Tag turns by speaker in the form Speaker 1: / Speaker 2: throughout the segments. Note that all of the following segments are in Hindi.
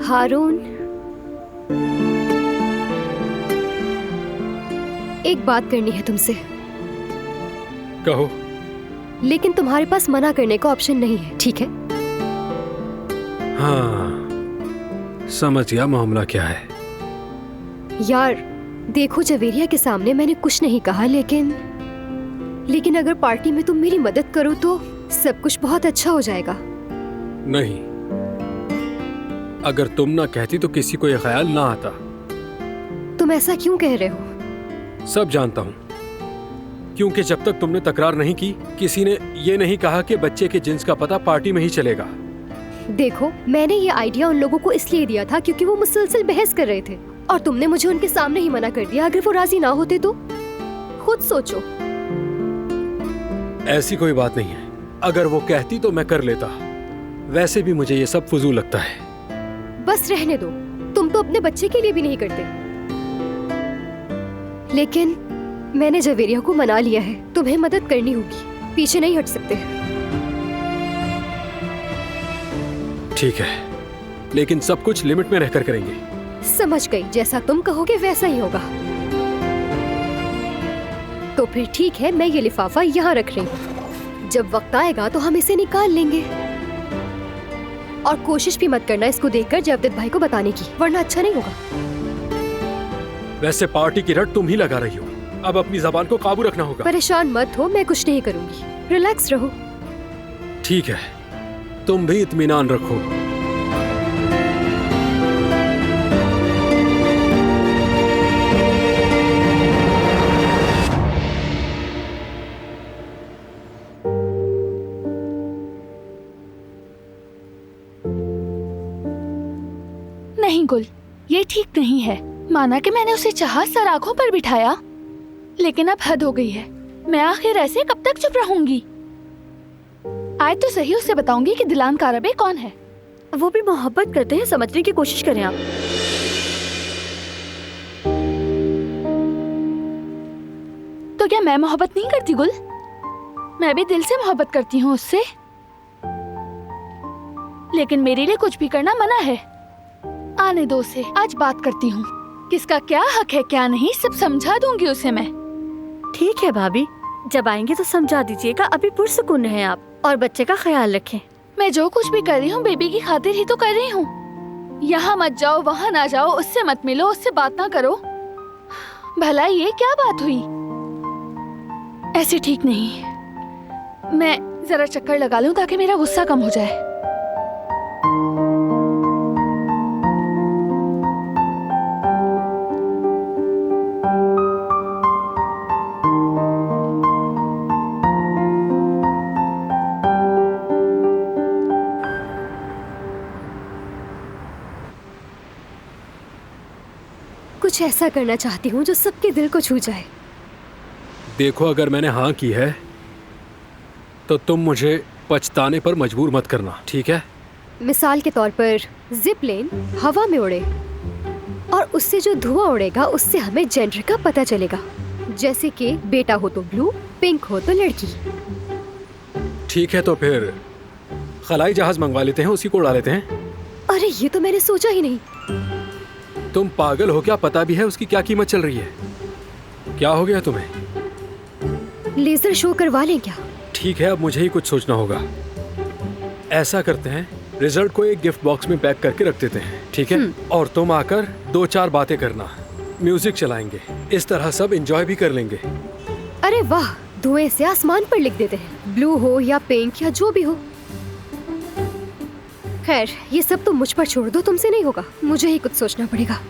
Speaker 1: हारून, एक बात करनी है तुमसे।
Speaker 2: कहो।
Speaker 1: लेकिन तुम्हारे पास मना करने का ऑप्शन नहीं है, ठीक है?
Speaker 2: हाँ, समझ गया मामला क्या है।
Speaker 1: यार देखो, जवेरिया के सामने मैंने कुछ नहीं कहा, लेकिन अगर पार्टी में तुम मेरी मदद करो तो सब कुछ बहुत अच्छा हो जाएगा।
Speaker 2: नहीं, अगर तुम ना कहती तो किसी को यह ख्याल ना आता।
Speaker 1: तुम ऐसा क्यों कह रहे हो?
Speaker 2: सब जानता हूँ, क्योंकि जब तक तुमने तकरार नहीं की, किसी ने ये नहीं कहा कि बच्चे के जिन्स का पता पार्टी में ही चलेगा।
Speaker 1: देखो, मैंने ये आइडिया उन लोगों को इसलिए दिया था क्योंकि वो मुसलसल बहस कर रहे थे और तुमने मुझे उनके सामने ही मना कर दिया। अगर वो राजी ना होते तो खुद सोचो।
Speaker 2: ऐसी कोई बात नहीं है, अगर वो कहती तो मैं कर लेता। वैसे भी मुझे ये सब फजूल लगता है।
Speaker 1: बस रहने दो, तुम तो अपने बच्चे के लिए भी नहीं करते। लेकिन मैंने जवेरिया को मना लिया है, तुम्हें मदद करनी होगी, पीछे नहीं हट सकते।
Speaker 2: ठीक है, लेकिन सब कुछ लिमिट में रहकर करेंगे।
Speaker 1: समझ गई, जैसा तुम कहोगे वैसा ही होगा। तो फिर ठीक है, मैं ये लिफाफा यहाँ रख रही हूँ। जब वक्त आएगा तो हम इसे निकाल लेंगे। और कोशिश भी मत करना इसको देखकर जवदत भाई को बताने की, वरना अच्छा नहीं होगा।
Speaker 2: वैसे पार्टी की रट तुम ही लगा रही हो, अब अपनी जबान को काबू रखना होगा।
Speaker 1: परेशान मत हो, मैं कुछ नहीं करूँगी, रिलैक्स रहो।
Speaker 2: ठीक है, तुम भी इत्मीनान रखो।
Speaker 3: नहीं गुल, ये ठीक नहीं है। माना कि मैंने उसे चाहा, सर आंखों पर बिठाया, लेकिन अब हद हो गई है। मैं आखिर ऐसे कब तक चुप रहूंगी? आज तो सही उसे बताऊंगी कि दिलान कारबे कौन है।
Speaker 4: वो भी मोहब्बत करते हैं, समझने की कोशिश करें आप।
Speaker 3: तो क्या मैं मोहब्बत नहीं करती गुल? मैं भी दिल से मोहब्बत करती हूँ उससे, लेकिन मेरे लिए कुछ भी करना मना है। आने दो उसे, आज बात करती हूँ। किसका क्या हक है क्या नहीं, सब समझा दूंगी उसे मैं।
Speaker 4: ठीक है भाभी, जब आएंगे तो समझा दीजिएगा। अभी पुरसुकून हैं आप, और बच्चे का ख्याल रखें।
Speaker 3: मैं जो कुछ भी कर रही हूँ बेबी की खातिर ही तो कर रही हूँ। यहाँ मत जाओ, वहाँ ना जाओ, उससे मत मिलो, उससे बात ना करो। भला ये क्या बात हुई? ऐसे ठीक नहीं। मैं जरा चक्कर लगा लूं ताकि मेरा गुस्सा कम हो जाए।
Speaker 1: कुछ ऐसा करना चाहती हूँ जो सबके दिल को छू जाए।
Speaker 2: देखो, अगर मैंने हाँ की है तो तुम मुझे पछताने पर मजबूर मत करना, ठीक है?
Speaker 1: मिसाल के तौर पर जिप प्लेन हवा में उड़े और उससे जो धुआं उड़ेगा उससे हमें जेंडर का पता चलेगा। जैसे कि बेटा हो तो ब्लू, पिंक हो तो लड़की।
Speaker 2: ठीक है, तो फिर खलाई जहाज मंगवा लेते हैं, उसी को उड़ा लेते हैं।
Speaker 1: अरे ये तो मैंने सोचा ही नहीं।
Speaker 2: तुम पागल हो क्या? पता भी है उसकी क्या कीमत चल रही है? क्या हो गया तुम्हें?
Speaker 1: लेजर शो करवा लें क्या?
Speaker 2: ठीक है, अब मुझे ही कुछ सोचना होगा। ऐसा करते हैं, रिजल्ट को एक गिफ्ट बॉक्स में पैक करके रख देते हैं, ठीक है? और तुम आकर 2-4 बातें करना, म्यूजिक चलाएंगे, इस तरह सब एंजॉय भी कर लेंगे।
Speaker 1: अरे वाह, धुएं से आसमान पर लिख देते हैं, ब्लू हो या पिंक या जो भी हो। खैर, ये सब तो मुझ पर छोड़ दो, तुमसे नहीं होगा, मुझे ही कुछ सोचना पड़ेगा।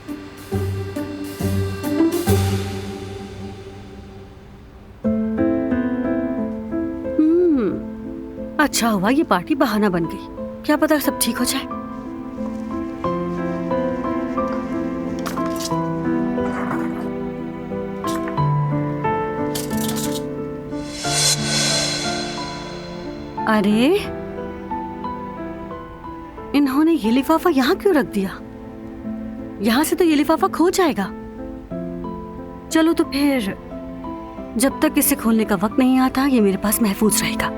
Speaker 4: अच्छा हुआ ये पार्टी बहाना बन गई, क्या पता सब ठीक हो जाए। अरे, इन्होंने ये लिफाफा यहाँ क्यों रख दिया? यहाँ से तो ये लिफाफा खो जाएगा। चलो तो फिर जब तक इसे खोलने का वक्त नहीं आता, ये मेरे पास महफूज रहेगा।